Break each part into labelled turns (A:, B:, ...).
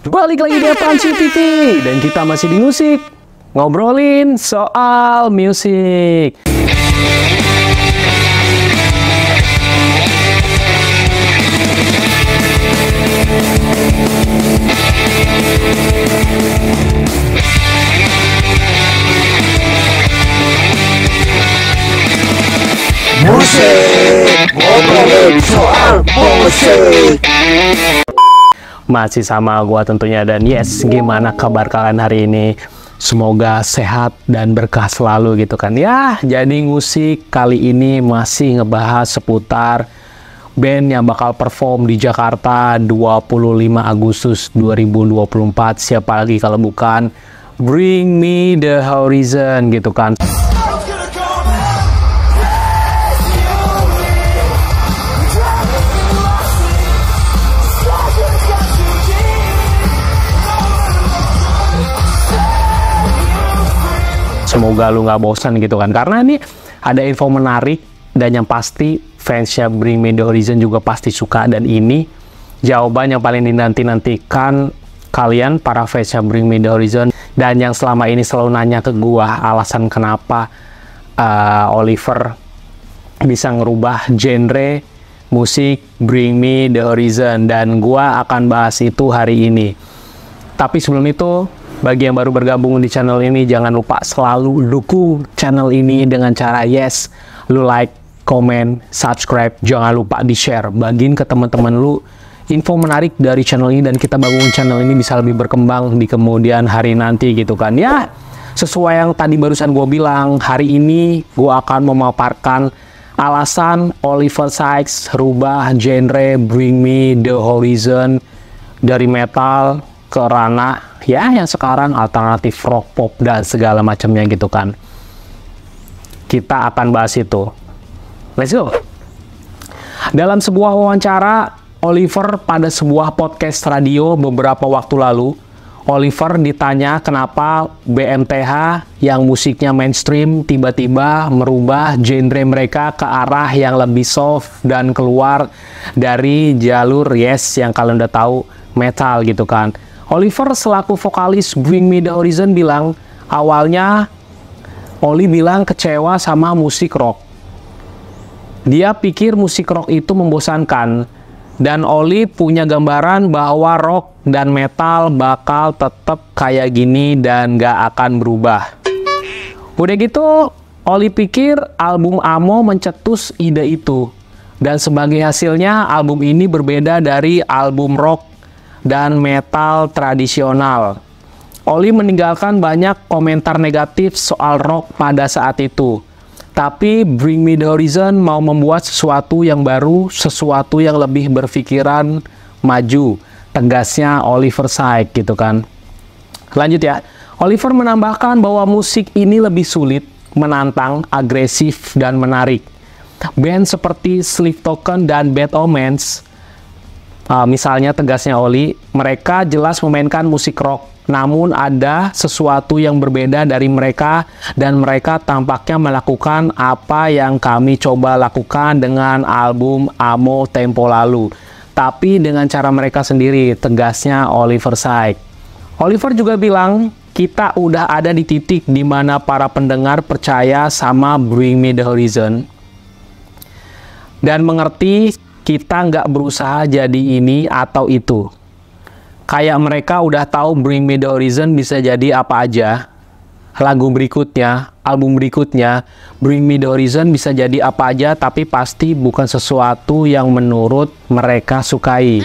A: Balik lagi di Apaan TV dan kita masih di musik, ngobrolin soal musik.
B: Musik, ngobrolin soal musik.
A: Masih sama gua tentunya, dan yes, gimana kabar kalian hari ini? Semoga sehat dan berkah selalu gitu kan ya. Jadi musik kali ini masih ngebahas seputar band yang bakal perform di Jakarta 25 Agustus 2024. Siapa lagi kalau bukan Bring Me The Horizon gitu kan. Semoga lu nggak bosan gitu kan, karena ini ada info menarik dan yang pasti fansnya Bring Me The Horizon juga pasti suka, dan ini jawaban yang paling dinanti-nantikan kalian para fansnya Bring Me The Horizon, dan yang selama ini selalu nanya ke gua alasan kenapa Oliver bisa ngerubah genre musik Bring Me The Horizon, dan gua akan bahas itu hari ini. Tapi sebelum itu, bagi yang baru bergabung di channel ini, jangan lupa selalu dukung channel ini dengan cara yes, lu like, komen, subscribe, jangan lupa di-share, bagiin ke teman-teman lu info menarik dari channel ini, dan kita bangun channel ini bisa lebih berkembang di kemudian hari nanti gitu kan ya. Sesuai yang tadi barusan gue bilang, hari ini gue akan memaparkan alasan Oliver Sykes rubah genre Bring Me The Horizon dari metal ke ranah ya yang sekarang alternatif rock, pop, dan segala macamnya gitu kan. Kita akan bahas itu. Let's go. Dalam sebuah wawancara Oliver pada sebuah podcast radio beberapa waktu lalu, Oliver ditanya kenapa BMTH yang musiknya mainstream tiba-tiba merubah genre mereka ke arah yang lebih soft dan keluar dari jalur yes yang kalian udah tahu metal gitu kan. Oliver selaku vokalis Bring Me The Horizon bilang, awalnya Oli bilang kecewa sama musik rock. Dia pikir musik rock itu membosankan, dan Oli punya gambaran bahwa rock dan metal bakal tetap kayak gini dan gak akan berubah. Udah gitu, Oli pikir album Amo mencetus ide itu, dan sebagai hasilnya album ini berbeda dari album rock dan metal tradisional. Oli meninggalkan banyak komentar negatif soal rock pada saat itu. Tapi Bring Me The Horizon mau membuat sesuatu yang baru, sesuatu yang lebih berpikiran maju, tegasnya Oliver Sykes gitu kan. Lanjut ya. Oliver menambahkan bahwa musik ini lebih sulit, menantang, agresif, dan menarik. Band seperti Sleep Token dan Bad Omens, misalnya tegasnya Oli, mereka jelas memainkan musik rock, namun ada sesuatu yang berbeda dari mereka, dan mereka tampaknya melakukan apa yang kami coba lakukan dengan album Amo tempo lalu, tapi dengan cara mereka sendiri, tegasnya Oliver Sykes. Oliver juga bilang, kita udah ada di titik di mana para pendengar percaya sama Bring Me The Horizon dan mengerti kita nggak berusaha jadi ini atau itu. Kayak mereka udah tahu Bring Me The Horizon bisa jadi apa aja. Lagu berikutnya, album berikutnya, Bring Me The Horizon bisa jadi apa aja, tapi pasti bukan sesuatu yang menurut mereka sukai.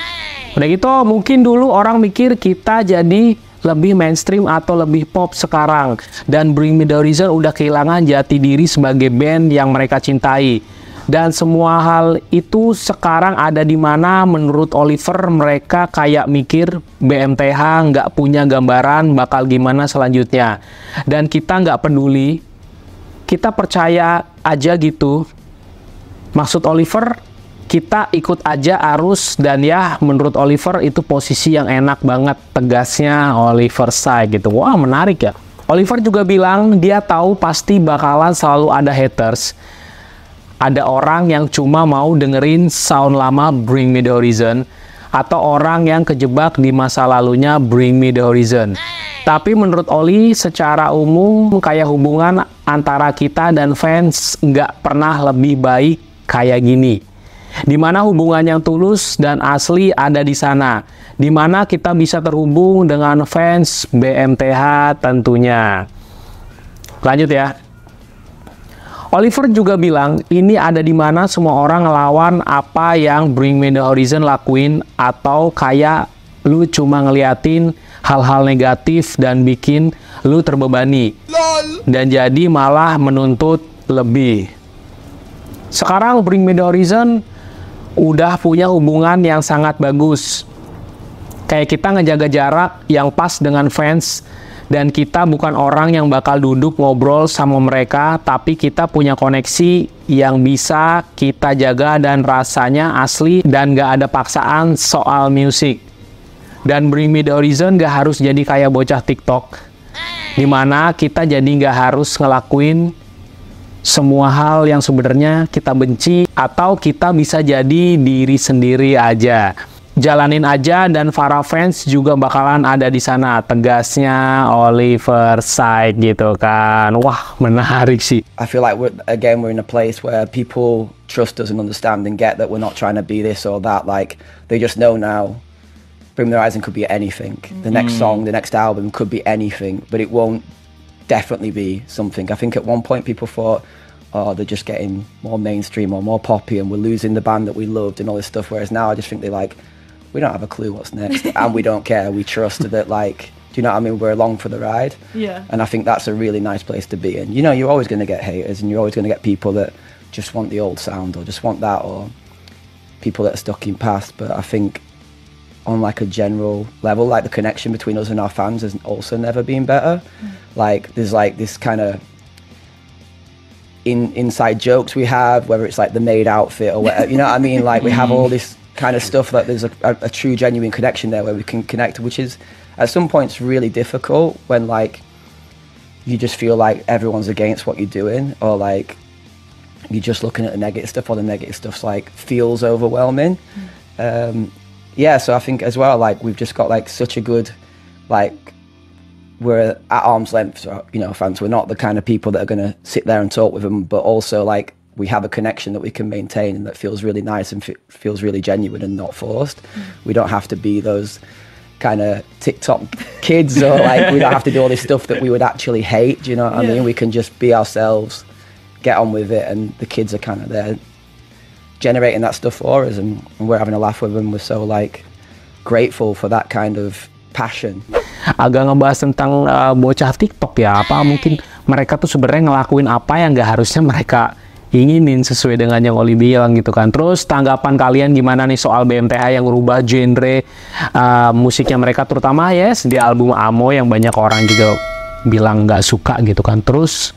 A: Udah gitu, mungkin dulu orang mikir kita jadi lebih mainstream atau lebih pop sekarang, dan Bring Me The Horizon udah kehilangan jati diri sebagai band yang mereka cintai. Dan semua hal itu sekarang ada di mana menurut Oliver mereka kayak mikir BMTH nggak punya gambaran bakal gimana selanjutnya. Dan kita nggak peduli, kita percaya aja gitu. Maksud Oliver, kita ikut aja arus, dan ya menurut Oliver itu posisi yang enak banget, tegasnya Oliver Sykes gitu. Wah, menarik ya. Oliver juga bilang dia tahu pasti bakalan selalu ada haters. Ada orang yang cuma mau dengerin sound lama Bring Me The Horizon, atau orang yang kejebak di masa lalunya Bring Me The Horizon. Tapi menurut Oli, secara umum kayak hubungan antara kita dan fans nggak pernah lebih baik kayak gini. Dimana hubungan yang tulus dan asli ada di sana. Dimana kita bisa terhubung dengan fans BMTH tentunya. Lanjut ya. Oliver juga bilang, ini ada di mana semua orang ngelawan apa yang Bring Me The Horizon lakuin, atau kayak lu cuma ngeliatin hal-hal negatif dan bikin lu terbebani. Dan jadi malah menuntut lebih. Sekarang Bring Me The Horizon udah punya hubungan yang sangat bagus. Kayak kita ngejaga jarak yang pas dengan fans, dan kita bukan orang yang bakal duduk ngobrol sama mereka, tapi kita punya koneksi yang bisa kita jaga dan rasanya asli dan gak ada paksaan soal musik. Dan Bring Me The Horizon gak harus jadi kayak bocah TikTok, dimana kita jadi gak harus ngelakuin semua hal yang sebenarnya kita benci, atau kita bisa jadi diri sendiri aja. Jalanin aja, dan para fans juga bakalan ada di sana, tegasnya Oliver Sykes gitu kan. Wah, menarik sih.
C: I feel like we're in a place where people trust us and understand and get that we're not trying to be this or that. Like, they just know now Bring Me The Horizon could be anything. The next song, the next album could be anything, but it won't definitely be something. I think at one point people thought, oh, they're just getting more mainstream or more poppy and we're losing the band that we loved and all this stuff. Whereas now I just think they're like, we don't have a clue what's next and we don't care. We trust that, like, do you know what I mean? We're along for the ride.
D: Yeah.
C: And I think that's a really nice place to be in. You know, you're always going to get haters and you're always going to get people that just want the old sound or just want that, or people that are stuck in past. But I think on like a general level, like the connection between us and our fans has also never been better. Like there's like this kind of inside jokes we have, whether it's like the maid outfit or whatever, you know what I mean? Like we have all this kind of stuff that there's a true genuine connection there where we can connect, which is at some points really difficult when like you just feel like everyone's against what you're doing, or like you're just looking at the negative stuff, or the negative stuff's like feels overwhelming. Yeah, so I think as well, like we've just got like such a good, like we're at arm's length, you know, fans. We're not the kind of people that are going to sit there and talk with them, but also like we have a connection that we can maintain and that feels really nice and feels really genuine and not forced. We don't have to be those kind of TikTok kids, or like we don't have to do all this stuff that we would actually hate. Do you know what I mean? We can just be ourselves, get on with it, and the kids are kind of there generating that stuff for us, and we're having a laugh with them. We're so like grateful for that kind of passion.
A: Agak ngebahas tentang bocah TikTok ya, apa mungkin mereka tuh sebenarnya ngelakuin apa yang nggak harusnya mereka inginin sesuai dengan yang Oli bilang gitu kan. Terus tanggapan kalian gimana nih soal BMTH yang merubah genre musiknya mereka, terutama yes di album Amo yang banyak orang juga bilang nggak suka gitu kan. Terus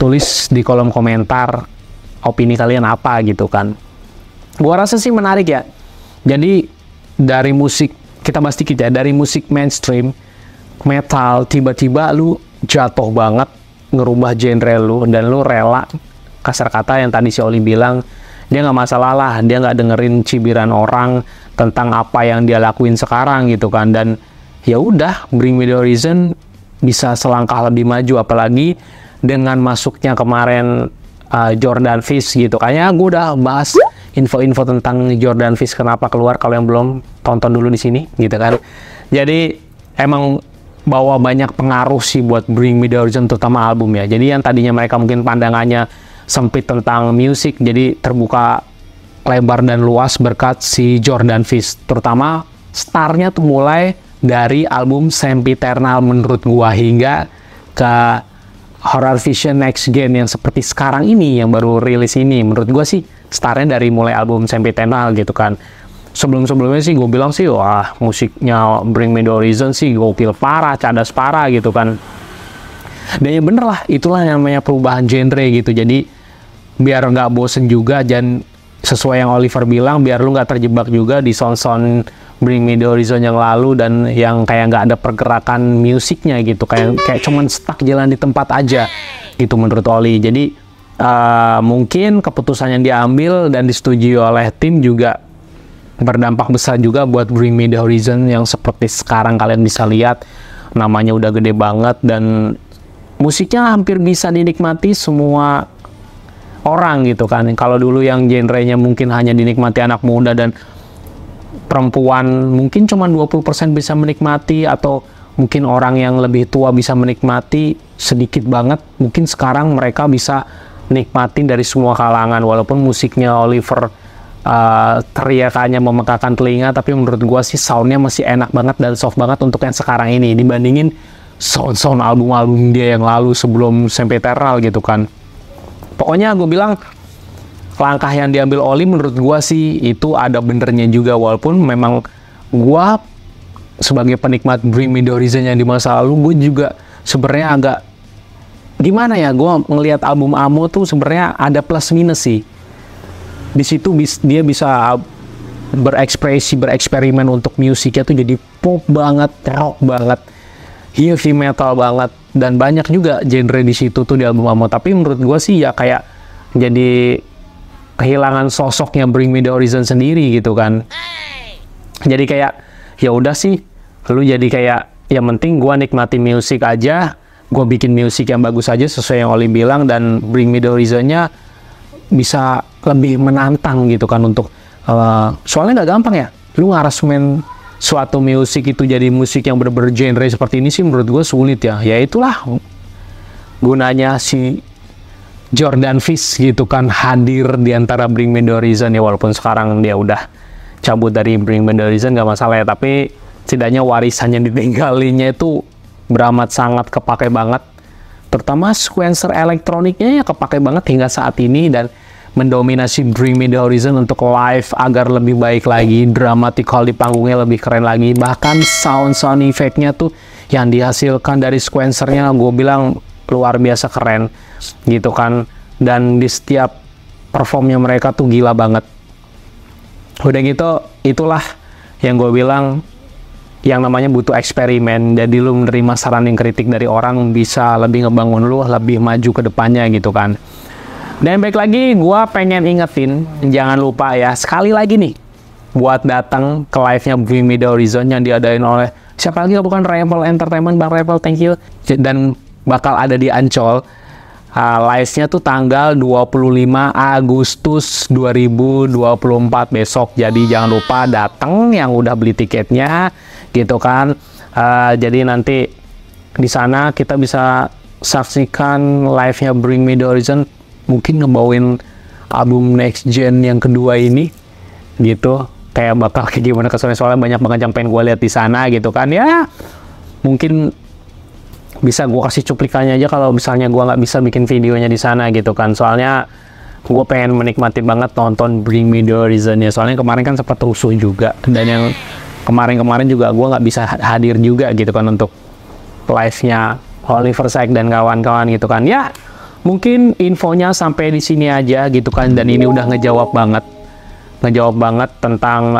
A: tulis di kolom komentar opini kalian apa gitu kan. Gua rasa sih menarik ya. Jadi dari musik, kita bahas dikit ya, dari musik mainstream metal tiba-tiba lu jatuh banget ngerubah genre lu, dan lu rela, kasar kata yang tadi si Oli bilang, dia nggak masalah lah, dia nggak dengerin cibiran orang tentang apa yang dia lakuin sekarang gitu kan. Dan ya udah, Bring Me The Horizon bisa selangkah lebih maju, apalagi dengan masuknya kemarin Jordan Fish gitu. Kayaknya gue udah bahas info-info tentang Jordan Fish kenapa keluar, kalau yang belum tonton dulu di sini gitu kan. Jadi emang bawa banyak pengaruh sih buat Bring Me The Horizon, terutama album ya. Jadi yang tadinya mereka mungkin pandangannya sempit tentang musik, jadi terbuka lebar dan luas berkat si Jordan Fish. Terutama startnya tuh mulai dari album Sempiternal menurut gua, hingga ke Horror Vision Next Gen yang seperti sekarang ini yang baru rilis ini. Menurut gue sih startnya dari mulai album Sempiternal gitu kan. Sebelum-sebelumnya sih gue bilang sih, wah musiknya Bring Me The Horizon sih gokil parah, cadas parah gitu kan. Dan ya bener lah, itulah yang namanya perubahan genre gitu. Jadi biar nggak bosen juga, dan sesuai yang Oliver bilang, biar lu nggak terjebak juga di sound-sound Bring Me The Horizon yang lalu, dan yang kayak nggak ada pergerakan musiknya gitu, kayak cuman stuck jalan di tempat aja gitu menurut Oli. Jadi mungkin keputusan yang diambil dan disetujui oleh tim juga berdampak besar juga buat Bring Me The Horizon yang seperti sekarang kalian bisa lihat namanya udah gede banget dan musiknya hampir bisa dinikmati semua orang gitu kan. Kalau dulu yang genrenya mungkin hanya dinikmati anak muda dan perempuan mungkin cuma 20% bisa menikmati, atau mungkin orang yang lebih tua bisa menikmati sedikit banget, mungkin sekarang mereka bisa nikmatin dari semua kalangan. Walaupun musiknya Oliver teriakannya memekakan telinga, tapi menurut gua sih soundnya masih enak banget dan soft banget untuk yang sekarang ini dibandingin sound album-album dia yang lalu sebelum Sempiternal gitu kan. Pokoknya gue bilang langkah yang diambil Oli menurut gue sih itu ada benernya juga, walaupun memang gue sebagai penikmat Bring Me The Horizon yang di masa lalu, gue juga sebenarnya agak gimana ya, gue ngelihat album Amo tuh sebenarnya ada plus minus sih. Di situ dia bisa bereksperimen untuk musiknya tuh jadi pop banget, rock banget, heavy metal banget, dan banyak juga genre di situ tuh di album Amo. Tapi menurut gue sih ya kayak jadi kehilangan sosoknya Bring Me The Horizon sendiri gitu kan. Jadi kayak ya udah sih, lu jadi kayak yang penting gue nikmati musik aja, gue bikin musik yang bagus aja sesuai yang Oli bilang, dan Bring Me The Horizon-nya bisa lebih menantang gitu kan untuk soalnya nggak gampang ya lu ngarasemen suatu musik itu jadi musik yang bener-bener genre seperti ini sih menurut gue sulit ya. Ya itulah gunanya si Jordan Fish gitu kan hadir di antara Bring Me The Horizon ya, walaupun sekarang dia udah cabut dari Bring Me The Horizon gak masalah ya, tapi setidaknya warisan yang ditinggalinya itu beramat sangat kepake banget, terutama sequencer elektroniknya ya kepake banget hingga saat ini dan mendominasi Bring Me The Horizon untuk live agar lebih baik lagi, dramatikal di panggungnya lebih keren lagi, bahkan sound effect-nya tuh yang dihasilkan dari sequencernya gue bilang luar biasa keren gitu kan, dan di setiap performnya mereka tuh gila banget. Udah gitu itulah yang gue bilang yang namanya butuh eksperimen, jadi lu menerima saran yang kritik dari orang bisa lebih ngebangun lu lebih maju ke depannya gitu kan. Dan baik lagi, gue pengen ingetin, jangan lupa ya, sekali lagi nih, buat datang ke live-nya Bring Me The Horizon yang diadain oleh siapa lagi, bukan Rebel Entertainment, Bang Rebel, thank you. Dan bakal ada di Ancol. Live-nya tuh tanggal 25 Agustus 2024 besok. Jadi jangan lupa datang yang udah beli tiketnya, gitu kan. Jadi nanti di sana kita bisa saksikan live-nya Bring Me The Horizon, mungkin ngebawain album Next Gen yang kedua ini gitu, kayak bakal kayak gimana kesannya, soalnya banyak banget yang pengen gue lihat di sana gitu kan ya. Mungkin bisa gue kasih cuplikannya aja kalau misalnya gue nggak bisa bikin videonya di sana gitu kan, soalnya gue pengen menikmati banget nonton Bring Me The Horizon ya, soalnya kemarin kan sempat rusuh juga, dan yang kemarin juga gue nggak bisa hadir juga gitu kan untuk live-nya Oliver Sykes dan kawan-kawan gitu kan ya. Mungkin infonya sampai di sini aja gitu kan, dan ini udah ngejawab banget tentang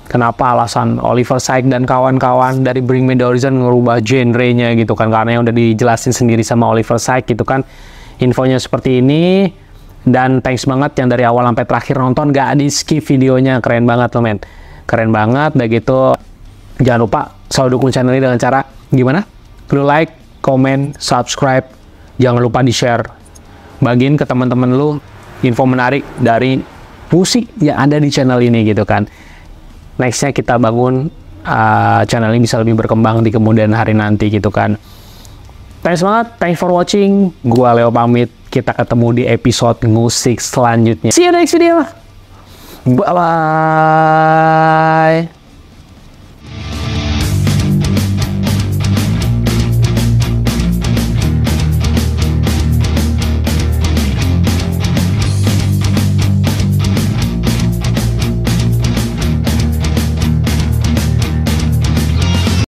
A: kenapa alasan Oliver Sykes dan kawan-kawan dari Bring Me The Horizon ngerubah genre-nya gitu kan, karena yang udah dijelasin sendiri sama Oliver Sykes gitu kan. Infonya seperti ini, dan thanks banget yang dari awal sampai terakhir nonton, gak di skip videonya, keren banget loh men, keren banget. Udah gitu jangan lupa selalu dukung channel ini dengan cara gimana? Lu like, comment, subscribe. Jangan lupa di-share, bagiin ke teman-teman lu info menarik dari musik yang ada di channel ini gitu kan. Nextnya kita bangun channel ini bisa lebih berkembang di kemudian hari nanti gitu kan. Thanks banget, thanks for watching. Gua Leo pamit, kita ketemu di episode musik selanjutnya. See you next video. Bye-bye.